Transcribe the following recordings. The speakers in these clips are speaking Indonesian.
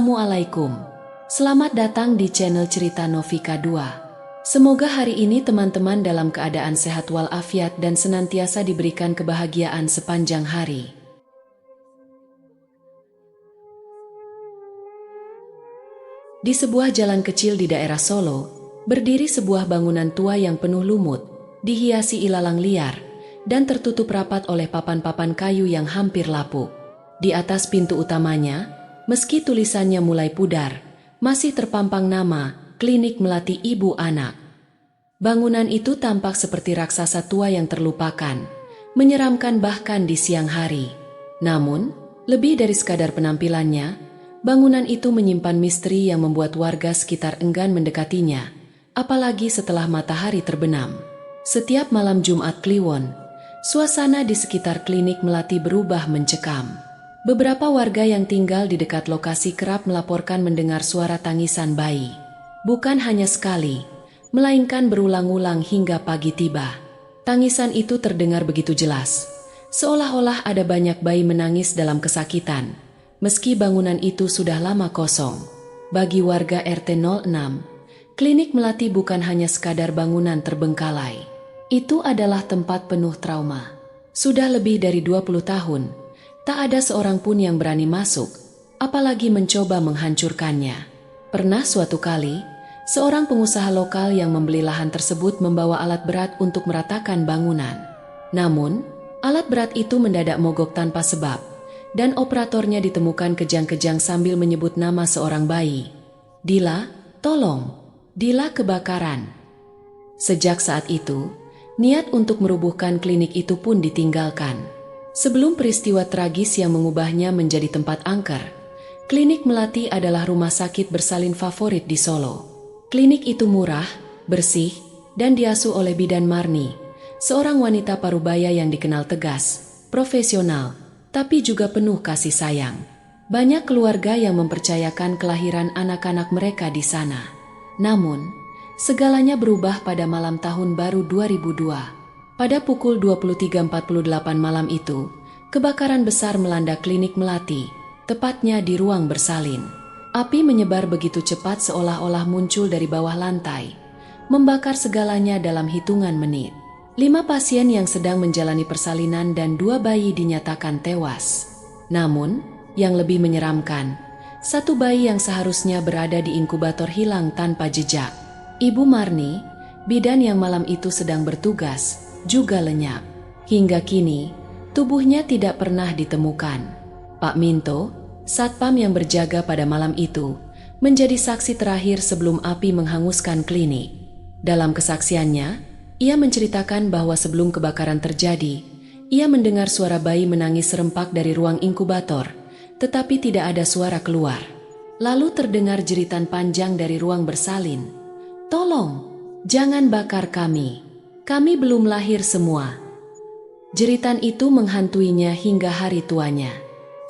Assalamualaikum. Selamat datang di channel Cerita Novika 2. Semoga hari ini teman-teman dalam keadaan sehat walafiat dan senantiasa diberikan kebahagiaan sepanjang hari. Di sebuah jalan kecil di daerah Solo, berdiri sebuah bangunan tua yang penuh lumut, dihiasi ilalang liar, dan tertutup rapat oleh papan-papan kayu yang hampir lapuk. Di atas pintu utamanya, meski tulisannya mulai pudar, masih terpampang nama Klinik Melati Ibu Anak. Bangunan itu tampak seperti raksasa tua yang terlupakan, menyeramkan bahkan di siang hari. Namun, lebih dari sekadar penampilannya, bangunan itu menyimpan misteri yang membuat warga sekitar enggan mendekatinya, apalagi setelah matahari terbenam. Setiap malam Jumat Kliwon, suasana di sekitar Klinik Melati berubah mencekam. Beberapa warga yang tinggal di dekat lokasi kerap melaporkan mendengar suara tangisan bayi. Bukan hanya sekali, melainkan berulang-ulang hingga pagi tiba. Tangisan itu terdengar begitu jelas, seolah-olah ada banyak bayi menangis dalam kesakitan, meski bangunan itu sudah lama kosong. Bagi warga RT 06, Klinik Melati bukan hanya sekadar bangunan terbengkalai. Itu adalah tempat penuh trauma. Sudah lebih dari 20 tahun, tak ada seorang pun yang berani masuk, apalagi mencoba menghancurkannya. Pernah suatu kali, seorang pengusaha lokal yang membeli lahan tersebut membawa alat berat untuk meratakan bangunan. Namun, alat berat itu mendadak mogok tanpa sebab, dan operatornya ditemukan kejang-kejang sambil menyebut nama seorang bayi. Dila, tolong, Dila kebakaran. Sejak saat itu, niat untuk merubuhkan klinik itu pun ditinggalkan. Sebelum peristiwa tragis yang mengubahnya menjadi tempat angker, Klinik Melati adalah rumah sakit bersalin favorit di Solo. Klinik itu murah, bersih, dan diasuh oleh Bidan Marni, seorang wanita parubaya yang dikenal tegas, profesional, tapi juga penuh kasih sayang. Banyak keluarga yang mempercayakan kelahiran anak-anak mereka di sana. Namun, segalanya berubah pada malam tahun baru 2002. Pada pukul 23.48 malam itu, kebakaran besar melanda Klinik Melati, tepatnya di ruang bersalin. Api menyebar begitu cepat seolah-olah muncul dari bawah lantai, membakar segalanya dalam hitungan menit. 5 pasien yang sedang menjalani persalinan dan 2 bayi dinyatakan tewas. Namun, yang lebih menyeramkan, 1 bayi yang seharusnya berada di inkubator hilang tanpa jejak. Ibu Marni, bidan yang malam itu sedang bertugas, juga lenyap. Hingga kini, tubuhnya tidak pernah ditemukan. Pak Minto, satpam yang berjaga pada malam itu, menjadi saksi terakhir sebelum api menghanguskan klinik. Dalam kesaksiannya, ia menceritakan bahwa sebelum kebakaran terjadi, ia mendengar suara bayi menangis serempak dari ruang inkubator, tetapi tidak ada suara keluar. Lalu terdengar jeritan panjang dari ruang bersalin. "Tolong, jangan bakar kami. Kami belum lahir semua." Jeritan itu menghantuinya hingga hari tuanya.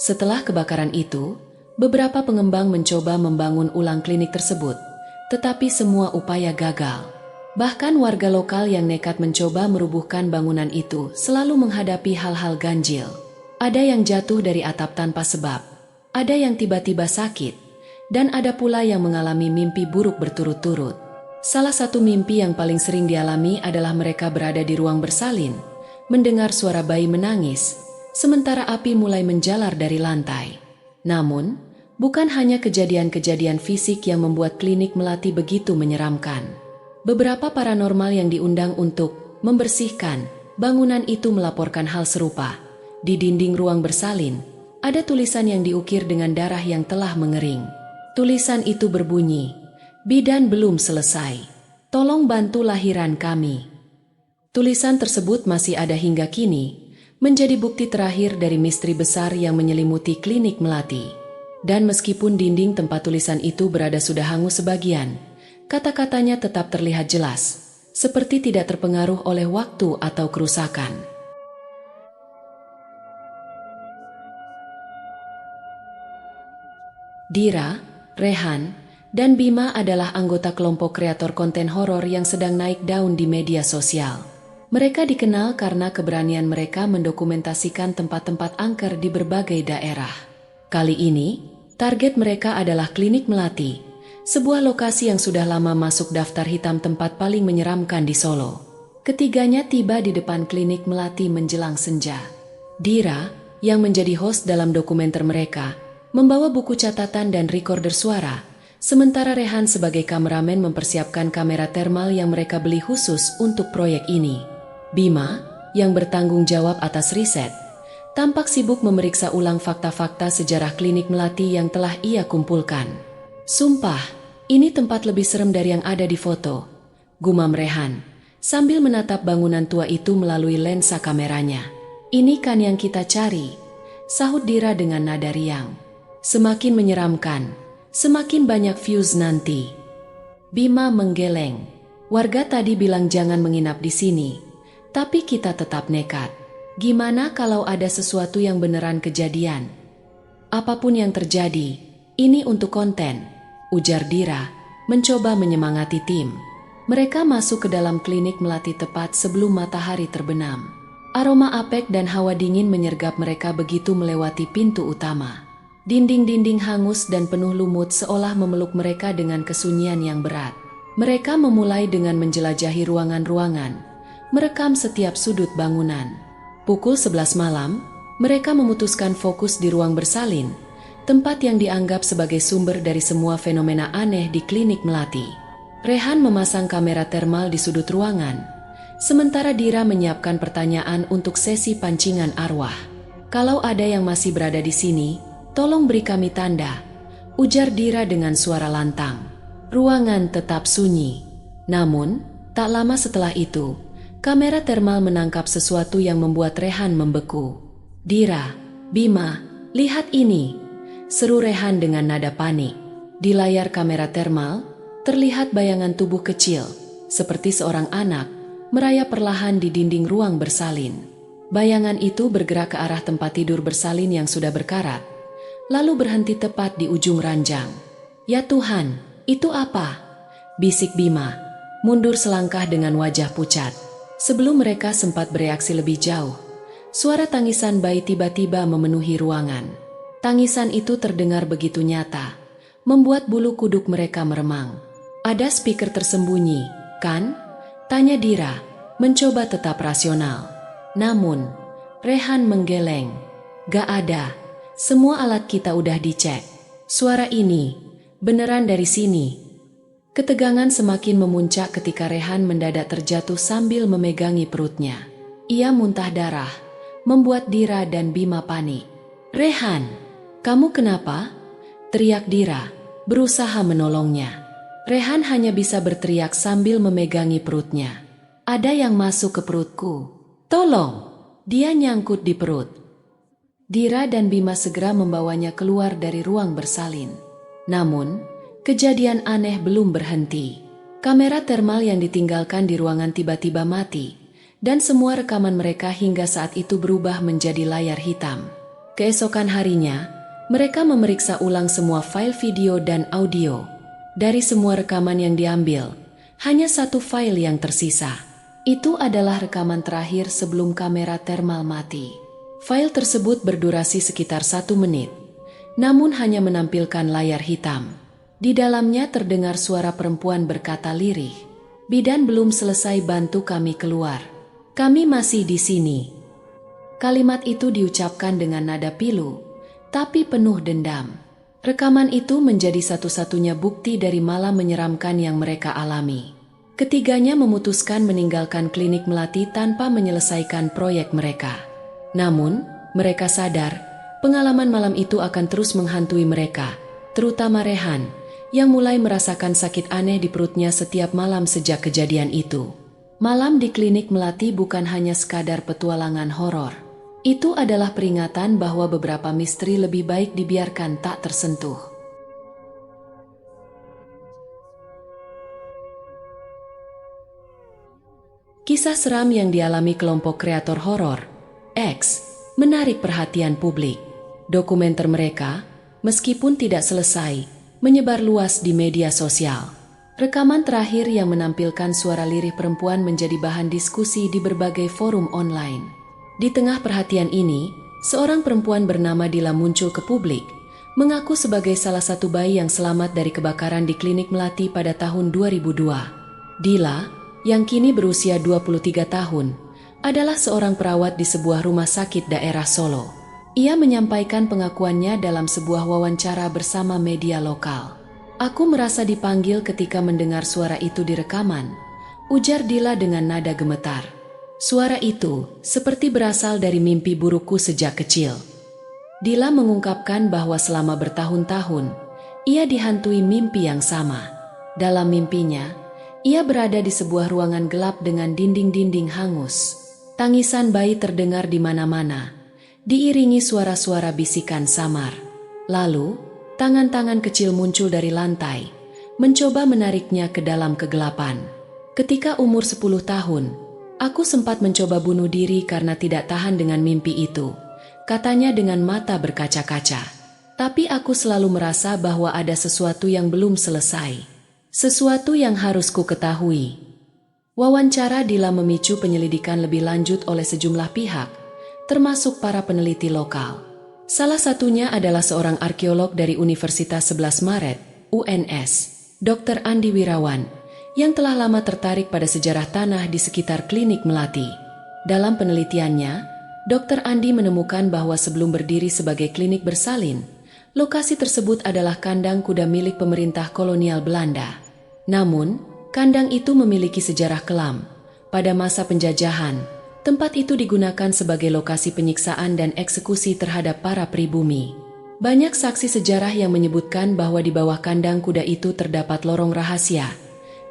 Setelah kebakaran itu, beberapa pengembang mencoba membangun ulang klinik tersebut, tetapi semua upaya gagal. Bahkan warga lokal yang nekat mencoba merubuhkan bangunan itu selalu menghadapi hal-hal ganjil. Ada yang jatuh dari atap tanpa sebab, ada yang tiba-tiba sakit, dan ada pula yang mengalami mimpi buruk berturut-turut. Salah satu mimpi yang paling sering dialami adalah mereka berada di ruang bersalin, mendengar suara bayi menangis, sementara api mulai menjalar dari lantai. Namun, bukan hanya kejadian-kejadian fisik yang membuat Klinik Melati begitu menyeramkan. Beberapa paranormal yang diundang untuk membersihkan bangunan itu melaporkan hal serupa. Di dinding ruang bersalin, ada tulisan yang diukir dengan darah yang telah mengering. Tulisan itu berbunyi, "Bidan belum selesai. Tolong bantu lahiran kami." Tulisan tersebut masih ada hingga kini, menjadi bukti terakhir dari misteri besar yang menyelimuti Klinik Melati. Dan meskipun dinding tempat tulisan itu berada sudah hangus sebagian, kata-katanya tetap terlihat jelas, seperti tidak terpengaruh oleh waktu atau kerusakan. Dira, Rehan, dan Bima adalah anggota kelompok kreator konten horor yang sedang naik daun di media sosial. Mereka dikenal karena keberanian mereka mendokumentasikan tempat-tempat angker di berbagai daerah. Kali ini, Target mereka adalah klinik Melati, sebuah lokasi yang sudah lama masuk daftar hitam tempat paling menyeramkan di Solo. Ketiganya tiba di depan klinik Melati menjelang senja. Dira, yang menjadi host dalam dokumenter mereka, membawa buku catatan dan recorder suara, sementara Rehan sebagai kameramen mempersiapkan kamera thermal yang mereka beli khusus untuk proyek ini. Bima, yang bertanggung jawab atas riset, tampak sibuk memeriksa ulang fakta-fakta sejarah klinik Melati yang telah ia kumpulkan. "Sumpah, ini tempat lebih serem dari yang ada di foto," gumam Rehan, sambil menatap bangunan tua itu melalui lensa kameranya. "Ini kan yang kita cari," sahut Dira dengan nada riang. "Semakin menyeramkan, semakin banyak views nanti." Bima menggeleng. "Warga tadi bilang jangan menginap di sini, tapi kita tetap nekat. Gimana kalau ada sesuatu yang beneran kejadian?" "Apapun yang terjadi, ini untuk konten," ujar Dira, mencoba menyemangati tim. Mereka masuk ke dalam klinik Melati tepat sebelum matahari terbenam. Aroma apek dan hawa dingin menyergap mereka begitu melewati pintu utama. Dinding-dinding hangus dan penuh lumut seolah memeluk mereka dengan kesunyian yang berat. Mereka memulai dengan menjelajahi ruangan-ruangan, merekam setiap sudut bangunan. Pukul 11 malam, mereka memutuskan fokus di ruang bersalin, tempat yang dianggap sebagai sumber dari semua fenomena aneh di klinik Melati. Rehan memasang kamera thermal di sudut ruangan, sementara Dira menyiapkan pertanyaan untuk sesi pancingan arwah. "Kalau ada yang masih berada di sini, tolong beri kami tanda," ujar Dira dengan suara lantang. Ruangan tetap sunyi. Namun, tak lama setelah itu, kamera thermal menangkap sesuatu yang membuat Rehan membeku. "Dira, Bima, lihat ini," seru Rehan dengan nada panik. Di layar kamera thermal, terlihat bayangan tubuh kecil, seperti seorang anak, merayap perlahan di dinding ruang bersalin. Bayangan itu bergerak ke arah tempat tidur bersalin yang sudah berkarat, lalu berhenti tepat di ujung ranjang. "Ya Tuhan, itu apa?" bisik Bima, mundur selangkah dengan wajah pucat. Sebelum mereka sempat bereaksi lebih jauh, suara tangisan bayi tiba-tiba memenuhi ruangan. Tangisan itu terdengar begitu nyata, membuat bulu kuduk mereka meremang. "Ada speaker tersembunyi, kan?" tanya Dira, mencoba tetap rasional. Namun, Rehan menggeleng. "Gak ada, semua alat kita udah dicek. Suara ini, beneran dari sini." Ketegangan semakin memuncak ketika Rehan mendadak terjatuh sambil memegangi perutnya. Ia muntah darah, membuat Dira dan Bima panik. "Rehan, kamu kenapa?" teriak Dira, berusaha menolongnya. Rehan hanya bisa berteriak sambil memegangi perutnya. "Ada yang masuk ke perutku. Tolong!" Dia nyangkut di perut. Dira dan Bima segera membawanya keluar dari ruang bersalin. Namun, kejadian aneh belum berhenti. Kamera thermal yang ditinggalkan di ruangan tiba-tiba mati, dan semua rekaman mereka hingga saat itu berubah menjadi layar hitam. Keesokan harinya, mereka memeriksa ulang semua file video dan audio. Dari semua rekaman yang diambil, hanya satu file yang tersisa. Itu adalah rekaman terakhir sebelum kamera thermal mati. File tersebut berdurasi sekitar 1 menit, namun hanya menampilkan layar hitam. Di dalamnya terdengar suara perempuan berkata lirih, "Bidan belum selesai bantu kami keluar. Kami masih di sini." Kalimat itu diucapkan dengan nada pilu, tapi penuh dendam. Rekaman itu menjadi satu-satunya bukti dari malam menyeramkan yang mereka alami. Ketiganya memutuskan meninggalkan klinik Melati tanpa menyelesaikan proyek mereka. Namun, mereka sadar, pengalaman malam itu akan terus menghantui mereka, terutama Rehan, yang mulai merasakan sakit aneh di perutnya setiap malam sejak kejadian itu. Malam di klinik Melati bukan hanya sekadar petualangan horor. Itu adalah peringatan bahwa beberapa misteri lebih baik dibiarkan tak tersentuh. Kisah seram yang dialami kelompok kreator horor, X, menarik perhatian publik. Dokumenter mereka, meskipun tidak selesai, menyebar luas di media sosial. Rekaman terakhir yang menampilkan suara lirih perempuan menjadi bahan diskusi di berbagai forum online. Di tengah perhatian ini, seorang perempuan bernama Dila muncul ke publik, mengaku sebagai salah satu bayi yang selamat dari kebakaran di klinik Melati pada tahun 2002. Dila, yang kini berusia 23 tahun, adalah seorang perawat di sebuah rumah sakit daerah Solo. Ia menyampaikan pengakuannya dalam sebuah wawancara bersama media lokal. "Aku merasa dipanggil ketika mendengar suara itu di rekaman," ujar Dila dengan nada gemetar. "Suara itu seperti berasal dari mimpi burukku sejak kecil." Dila mengungkapkan bahwa selama bertahun-tahun, ia dihantui mimpi yang sama. Dalam mimpinya, ia berada di sebuah ruangan gelap dengan dinding-dinding hangus. Tangisan bayi terdengar di mana-mana, diiringi suara-suara bisikan samar. Lalu, tangan-tangan kecil muncul dari lantai, mencoba menariknya ke dalam kegelapan. "Ketika umur 10 tahun, aku sempat mencoba bunuh diri karena tidak tahan dengan mimpi itu," katanya dengan mata berkaca-kaca. "Tapi aku selalu merasa bahwa ada sesuatu yang belum selesai. Sesuatu yang harus ku ketahui." Wawancara Dila memicu penyelidikan lebih lanjut oleh sejumlah pihak, termasuk para peneliti lokal. Salah satunya adalah seorang arkeolog dari Universitas 11 Maret, UNS, Dr. Andi Wirawan, yang telah lama tertarik pada sejarah tanah di sekitar klinik Melati. Dalam penelitiannya, Dr. Andi menemukan bahwa sebelum berdiri sebagai klinik bersalin, lokasi tersebut adalah kandang kuda milik pemerintah kolonial Belanda. Namun, kandang itu memiliki sejarah kelam. Pada masa penjajahan, tempat itu digunakan sebagai lokasi penyiksaan dan eksekusi terhadap para pribumi. Banyak saksi sejarah yang menyebutkan bahwa di bawah kandang kuda itu terdapat lorong rahasia,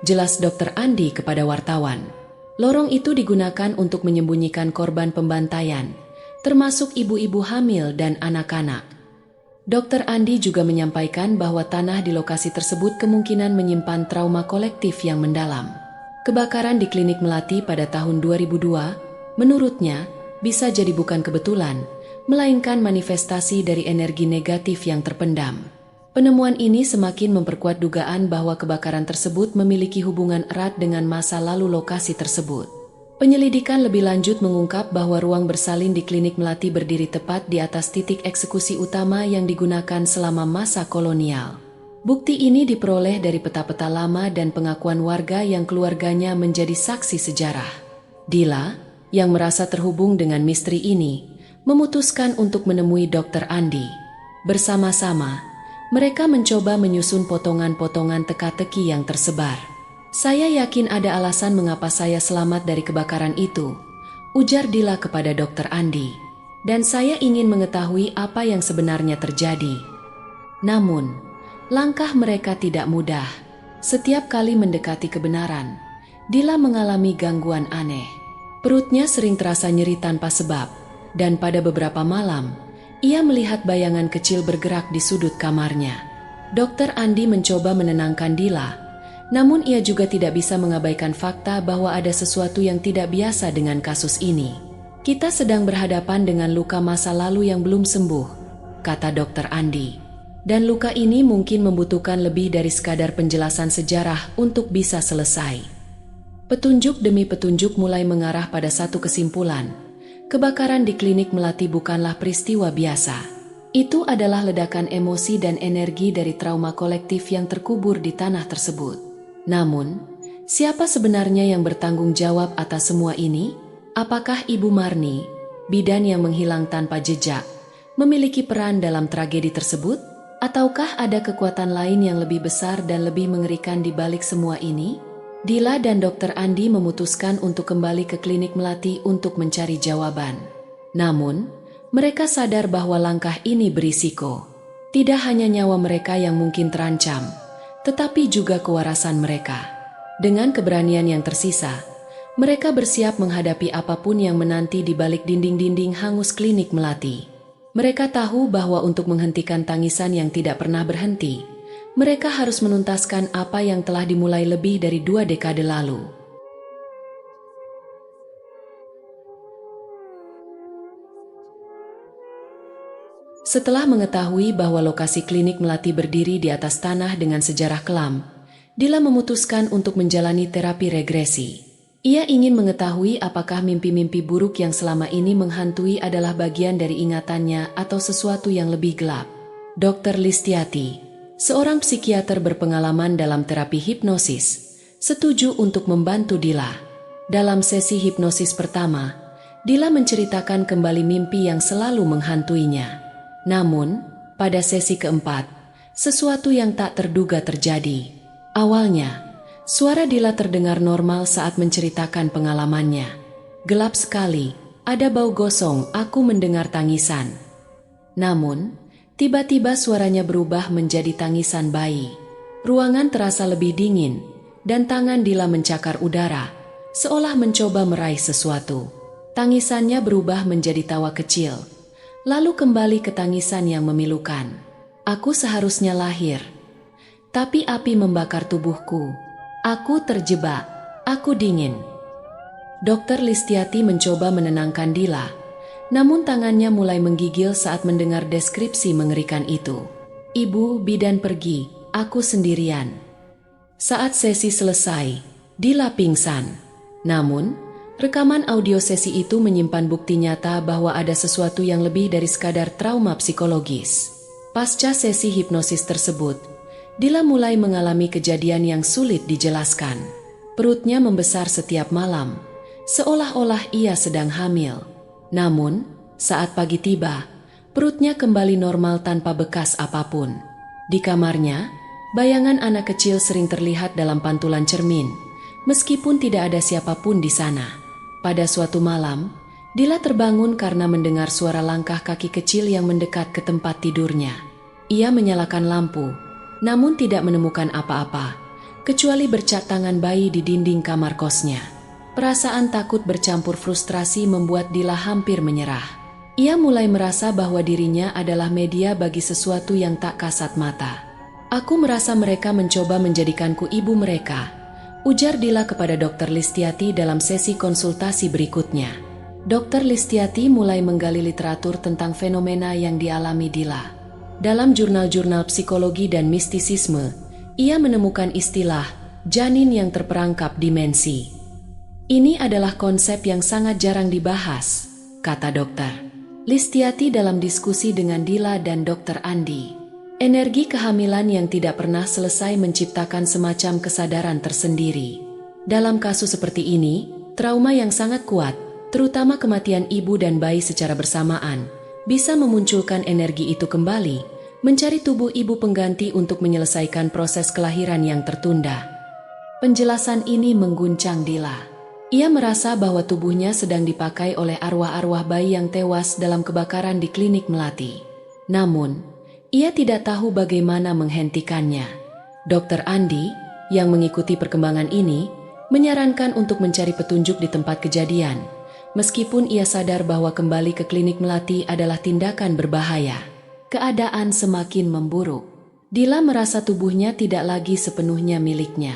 jelas Dr. Andi kepada wartawan. Lorong itu digunakan untuk menyembunyikan korban pembantaian, termasuk ibu-ibu hamil dan anak-anak. Dr. Andi juga menyampaikan bahwa tanah di lokasi tersebut kemungkinan menyimpan trauma kolektif yang mendalam. Kebakaran di klinik Melati pada tahun 2002, menurutnya, bisa jadi bukan kebetulan, melainkan manifestasi dari energi negatif yang terpendam. Penemuan ini semakin memperkuat dugaan bahwa kebakaran tersebut memiliki hubungan erat dengan masa lalu lokasi tersebut. Penyelidikan lebih lanjut mengungkap bahwa ruang bersalin di klinik Melati berdiri tepat di atas titik eksekusi utama yang digunakan selama masa kolonial. Bukti ini diperoleh dari peta-peta lama dan pengakuan warga yang keluarganya menjadi saksi sejarah. Dila, yang merasa terhubung dengan misteri ini, memutuskan untuk menemui Dr. Andi. Bersama-sama, mereka mencoba menyusun potongan-potongan teka-teki yang tersebar. "Saya yakin ada alasan mengapa saya selamat dari kebakaran itu," ujar Dila kepada Dr. Andi. "Dan saya ingin mengetahui apa yang sebenarnya terjadi." Namun, langkah mereka tidak mudah. Setiap kali mendekati kebenaran, Dila mengalami gangguan aneh. Perutnya sering terasa nyeri tanpa sebab, dan pada beberapa malam, ia melihat bayangan kecil bergerak di sudut kamarnya. Dr. Andi mencoba menenangkan Dila, namun ia juga tidak bisa mengabaikan fakta bahwa ada sesuatu yang tidak biasa dengan kasus ini. "Kita sedang berhadapan dengan luka masa lalu yang belum sembuh," kata Dr. Andi. "Dan luka ini mungkin membutuhkan lebih dari sekadar penjelasan sejarah untuk bisa selesai." Petunjuk demi petunjuk mulai mengarah pada satu kesimpulan. Kebakaran di klinik Melati bukanlah peristiwa biasa. Itu adalah ledakan emosi dan energi dari trauma kolektif yang terkubur di tanah tersebut. Namun, siapa sebenarnya yang bertanggung jawab atas semua ini? Apakah Ibu Marni, bidan yang menghilang tanpa jejak, memiliki peran dalam tragedi tersebut? Ataukah ada kekuatan lain yang lebih besar dan lebih mengerikan di balik semua ini? Dila dan Dr. Andi memutuskan untuk kembali ke klinik Melati untuk mencari jawaban. Namun, mereka sadar bahwa langkah ini berisiko. Tidak hanya nyawa mereka yang mungkin terancam, tetapi juga kewarasan mereka. Dengan keberanian yang tersisa, mereka bersiap menghadapi apapun yang menanti di balik dinding-dinding hangus klinik Melati. Mereka tahu bahwa untuk menghentikan tangisan yang tidak pernah berhenti, mereka harus menuntaskan apa yang telah dimulai lebih dari 2 dekade lalu. Setelah mengetahui bahwa lokasi klinik Melati berdiri di atas tanah dengan sejarah kelam, Dila memutuskan untuk menjalani terapi regresi. Ia ingin mengetahui apakah mimpi-mimpi buruk yang selama ini menghantui adalah bagian dari ingatannya atau sesuatu yang lebih gelap. Dr. Listiati, seorang psikiater berpengalaman dalam terapi hipnosis, setuju untuk membantu Dila. Dalam sesi hipnosis pertama, Dila menceritakan kembali mimpi yang selalu menghantuinya. Namun, pada sesi keempat, sesuatu yang tak terduga terjadi. Awalnya, suara Dila terdengar normal saat menceritakan pengalamannya. Gelap sekali, ada bau gosong, aku mendengar tangisan. Namun, tiba-tiba suaranya berubah menjadi tangisan bayi. Ruangan terasa lebih dingin, dan tangan Dila mencakar udara, seolah mencoba meraih sesuatu. Tangisannya berubah menjadi tawa kecil, lalu kembali ke tangisan yang memilukan. Aku seharusnya lahir, tapi api membakar tubuhku. Aku terjebak, aku dingin. Dr. Listiati mencoba menenangkan Dila, namun tangannya mulai menggigil saat mendengar deskripsi mengerikan itu. Ibu bidan pergi, aku sendirian. Saat sesi selesai, Dila pingsan. Namun, rekaman audio sesi itu menyimpan bukti nyata bahwa ada sesuatu yang lebih dari sekadar trauma psikologis. Pasca sesi hipnosis tersebut, Dila mulai mengalami kejadian yang sulit dijelaskan. Perutnya membesar setiap malam, seolah-olah ia sedang hamil. Namun, saat pagi tiba, perutnya kembali normal tanpa bekas apapun. Di kamarnya, bayangan anak kecil sering terlihat dalam pantulan cermin, meskipun tidak ada siapapun di sana. Pada suatu malam, Dila terbangun karena mendengar suara langkah kaki kecil yang mendekat ke tempat tidurnya. Ia menyalakan lampu, namun tidak menemukan apa-apa, kecuali bercak tangan bayi di dinding kamar kosnya. Perasaan takut bercampur frustrasi membuat Dila hampir menyerah. Ia mulai merasa bahwa dirinya adalah media bagi sesuatu yang tak kasat mata. Aku merasa mereka mencoba menjadikanku ibu mereka, ujar Dila kepada Dr. Listiati dalam sesi konsultasi berikutnya. Dr. Listiati mulai menggali literatur tentang fenomena yang dialami Dila. Dalam jurnal-jurnal psikologi dan mistisisme, ia menemukan istilah janin yang terperangkap dimensi. Ini adalah konsep yang sangat jarang dibahas, kata dokter Listiati dalam diskusi dengan Dila dan Dr. Andi. Energi kehamilan yang tidak pernah selesai menciptakan semacam kesadaran tersendiri. Dalam kasus seperti ini, trauma yang sangat kuat, terutama kematian ibu dan bayi secara bersamaan, bisa memunculkan energi itu kembali, mencari tubuh ibu pengganti untuk menyelesaikan proses kelahiran yang tertunda. Penjelasan ini mengguncang Dila. Ia merasa bahwa tubuhnya sedang dipakai oleh arwah-arwah bayi yang tewas dalam kebakaran di klinik Melati. Namun, ia tidak tahu bagaimana menghentikannya. Dr. Andi, yang mengikuti perkembangan ini, menyarankan untuk mencari petunjuk di tempat kejadian, meskipun ia sadar bahwa kembali ke klinik Melati adalah tindakan berbahaya. Keadaan semakin memburuk. Dila merasa tubuhnya tidak lagi sepenuhnya miliknya.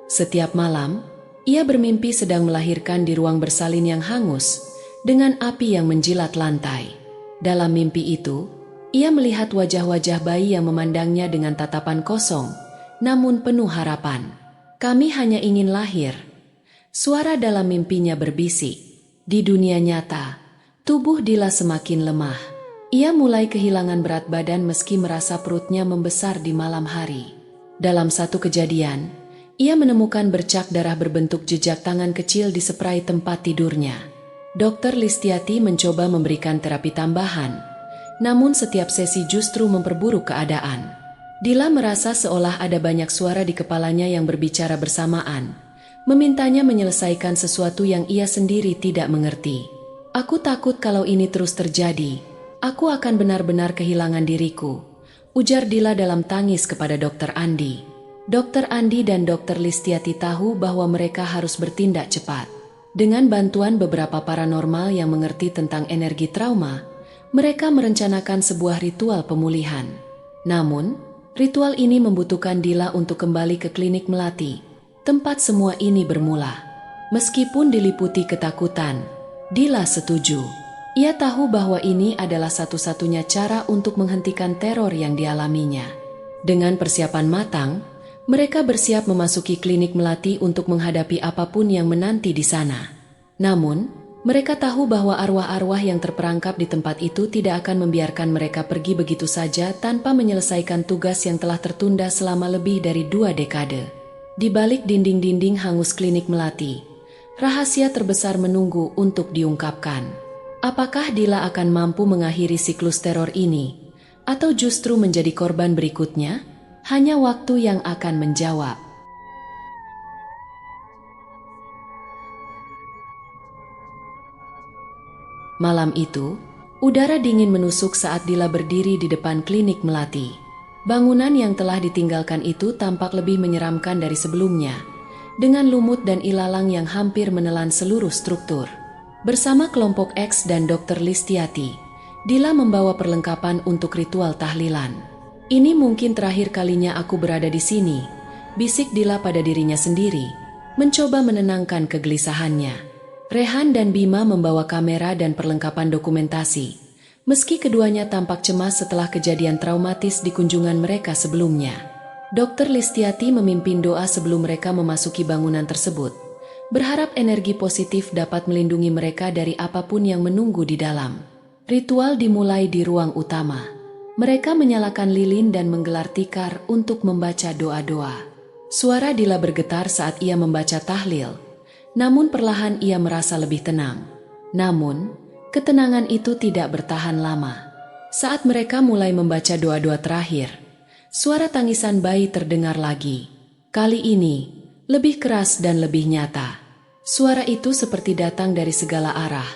Setiap malam, ia bermimpi sedang melahirkan di ruang bersalin yang hangus, dengan api yang menjilat lantai. Dalam mimpi itu, ia melihat wajah-wajah bayi yang memandangnya dengan tatapan kosong, namun penuh harapan. Kami hanya ingin lahir. Suara dalam mimpinya berbisik. Di dunia nyata, tubuh Dila semakin lemah. Ia mulai kehilangan berat badan meski merasa perutnya membesar di malam hari. Dalam satu kejadian, ia menemukan bercak darah berbentuk jejak tangan kecil di spray tempat tidurnya. Dr. Listiati mencoba memberikan terapi tambahan, namun setiap sesi justru memperburuk keadaan. Dila merasa seolah ada banyak suara di kepalanya yang berbicara bersamaan, memintanya menyelesaikan sesuatu yang ia sendiri tidak mengerti. Aku takut kalau ini terus terjadi, aku akan benar-benar kehilangan diriku, ujar Dila dalam tangis kepada Dr. Andi. Dr. Andi dan Dr. Listiati tahu bahwa mereka harus bertindak cepat. Dengan bantuan beberapa paranormal yang mengerti tentang energi trauma, mereka merencanakan sebuah ritual pemulihan. Namun, ritual ini membutuhkan Dila untuk kembali ke klinik Melati, tempat semua ini bermula. Meskipun diliputi ketakutan, Dila setuju. Ia tahu bahwa ini adalah satu-satunya cara untuk menghentikan teror yang dialaminya. Dengan persiapan matang, mereka bersiap memasuki klinik Melati untuk menghadapi apapun yang menanti di sana. Namun, Mereka tahu bahwa arwah-arwah yang terperangkap di tempat itu tidak akan membiarkan mereka pergi begitu saja tanpa menyelesaikan tugas yang telah tertunda selama lebih dari 2 dekade. Di balik dinding-dinding hangus klinik Melati, rahasia terbesar menunggu untuk diungkapkan. Apakah Dila akan mampu mengakhiri siklus teror ini, atau justru menjadi korban berikutnya? Hanya waktu yang akan menjawab. Malam itu, udara dingin menusuk saat Dila berdiri di depan klinik Melati. Bangunan yang telah ditinggalkan itu tampak lebih menyeramkan dari sebelumnya, dengan lumut dan ilalang yang hampir menelan seluruh struktur. Bersama kelompok X dan Dr. Listiati, Dila membawa perlengkapan untuk ritual tahlilan. "Ini mungkin terakhir kalinya aku berada di sini," bisik Dila pada dirinya sendiri, mencoba menenangkan kegelisahannya. Rehan dan Bima membawa kamera dan perlengkapan dokumentasi, meski keduanya tampak cemas setelah kejadian traumatis di kunjungan mereka sebelumnya. Dr. Listiati memimpin doa sebelum mereka memasuki bangunan tersebut, berharap energi positif dapat melindungi mereka dari apapun yang menunggu di dalam. Ritual dimulai di ruang utama. Mereka menyalakan lilin dan menggelar tikar untuk membaca doa-doa. Suara Dila bergetar saat ia membaca tahlil. Namun perlahan ia merasa lebih tenang. Namun, ketenangan itu tidak bertahan lama. Saat mereka mulai membaca doa-doa terakhir, suara tangisan bayi terdengar lagi. Kali ini, lebih keras dan lebih nyata. Suara itu seperti datang dari segala arah,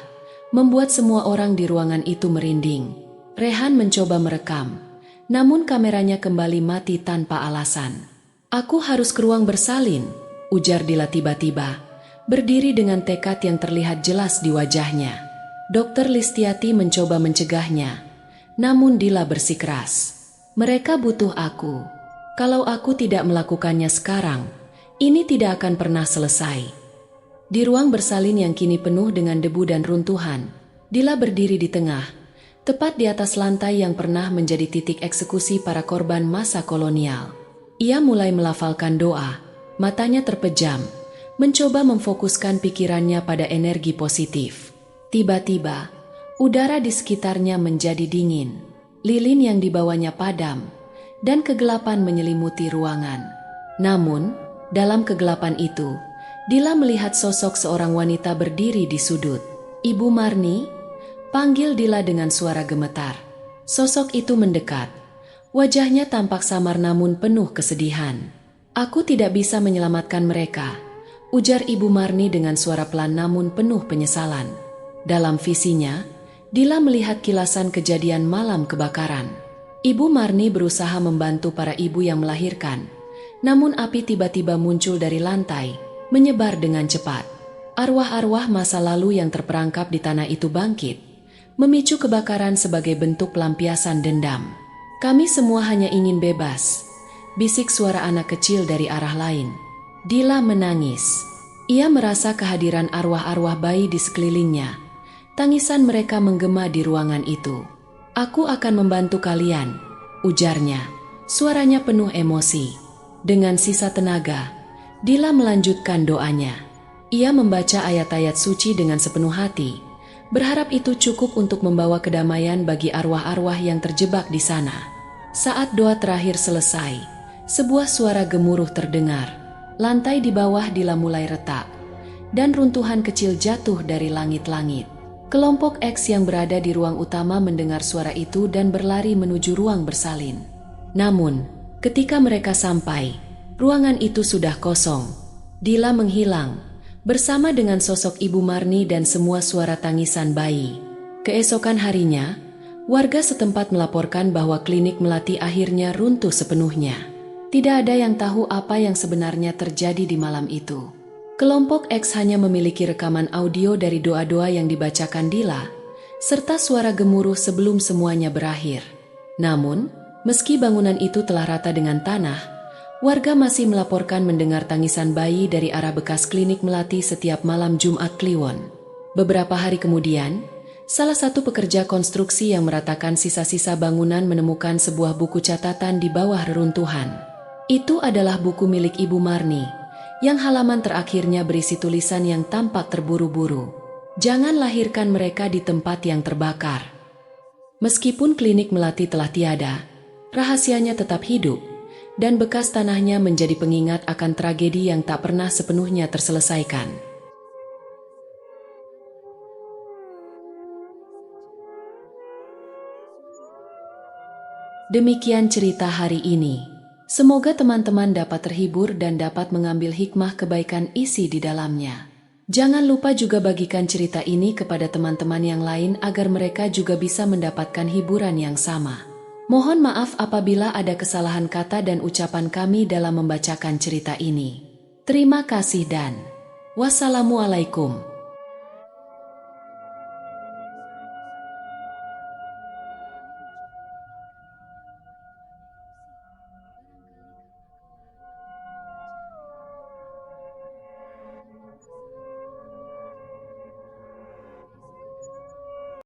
membuat semua orang di ruangan itu merinding. Rehan mencoba merekam, namun kameranya kembali mati tanpa alasan. "Aku harus ke ruang bersalin," ujar Dila tiba-tiba, berdiri dengan tekad yang terlihat jelas di wajahnya. Dr. Listiati mencoba mencegahnya, namun Dila bersikeras. "Mereka butuh aku. Kalau aku tidak melakukannya sekarang, ini tidak akan pernah selesai." Di ruang bersalin yang kini penuh dengan debu dan runtuhan, Dila berdiri di tengah, tepat di atas lantai yang pernah menjadi titik eksekusi para korban masa kolonial. Ia mulai melafalkan doa, matanya terpejam, mencoba memfokuskan pikirannya pada energi positif. Tiba-tiba, udara di sekitarnya menjadi dingin, lilin yang dibawanya padam, dan kegelapan menyelimuti ruangan. Namun, dalam kegelapan itu, Dila melihat sosok seorang wanita berdiri di sudut. "Ibu Marni?" panggil Dila dengan suara gemetar. Sosok itu mendekat. Wajahnya tampak samar namun penuh kesedihan. "Aku tidak bisa menyelamatkan mereka," ujar Ibu Marni dengan suara pelan namun penuh penyesalan. Dalam visinya, Dila melihat kilasan kejadian malam kebakaran. Ibu Marni berusaha membantu para ibu yang melahirkan, namun api tiba-tiba muncul dari lantai, menyebar dengan cepat. Arwah-arwah masa lalu yang terperangkap di tanah itu bangkit, memicu kebakaran sebagai bentuk pelampiasan dendam. "Kami semua hanya ingin bebas," bisik suara anak kecil dari arah lain. Dila menangis. Ia merasa kehadiran arwah-arwah bayi di sekelilingnya. Tangisan mereka menggema di ruangan itu. "Aku akan membantu kalian," ujarnya. Suaranya penuh emosi. Dengan sisa tenaga, Dila melanjutkan doanya. Ia membaca ayat-ayat suci dengan sepenuh hati, berharap itu cukup untuk membawa kedamaian bagi arwah-arwah yang terjebak di sana. Saat doa terakhir selesai, sebuah suara gemuruh terdengar. Lantai di bawah Dila mulai retak, dan runtuhan kecil jatuh dari langit-langit. Kelompok X yang berada di ruang utama mendengar suara itu dan berlari menuju ruang bersalin. Namun, ketika mereka sampai, ruangan itu sudah kosong. Dila menghilang, bersama dengan sosok Ibu Marni dan semua suara tangisan bayi. Keesokan harinya, warga setempat melaporkan bahwa klinik Melati akhirnya runtuh sepenuhnya. Tidak ada yang tahu apa yang sebenarnya terjadi di malam itu. Kelompok X hanya memiliki rekaman audio dari doa-doa yang dibacakan Dila, serta suara gemuruh sebelum semuanya berakhir. Namun, meski bangunan itu telah rata dengan tanah, warga masih melaporkan mendengar tangisan bayi dari arah bekas klinik Melati setiap malam Jumat Kliwon. Beberapa hari kemudian, salah satu pekerja konstruksi yang meratakan sisa-sisa bangunan menemukan sebuah buku catatan di bawah reruntuhan. Itu adalah buku milik Ibu Marni, yang halaman terakhirnya berisi tulisan yang tampak terburu-buru. Jangan lahirkan mereka di tempat yang terbakar. Meskipun klinik melati telah tiada, rahasianya tetap hidup, dan bekas tanahnya menjadi pengingat akan tragedi yang tak pernah sepenuhnya terselesaikan. Demikian cerita hari ini. Semoga teman-teman dapat terhibur dan dapat mengambil hikmah kebaikan isi di dalamnya. Jangan lupa juga bagikan cerita ini kepada teman-teman yang lain agar mereka juga bisa mendapatkan hiburan yang sama. Mohon maaf apabila ada kesalahan kata dan ucapan kami dalam membacakan cerita ini. Terima kasih dan wassalamualaikum.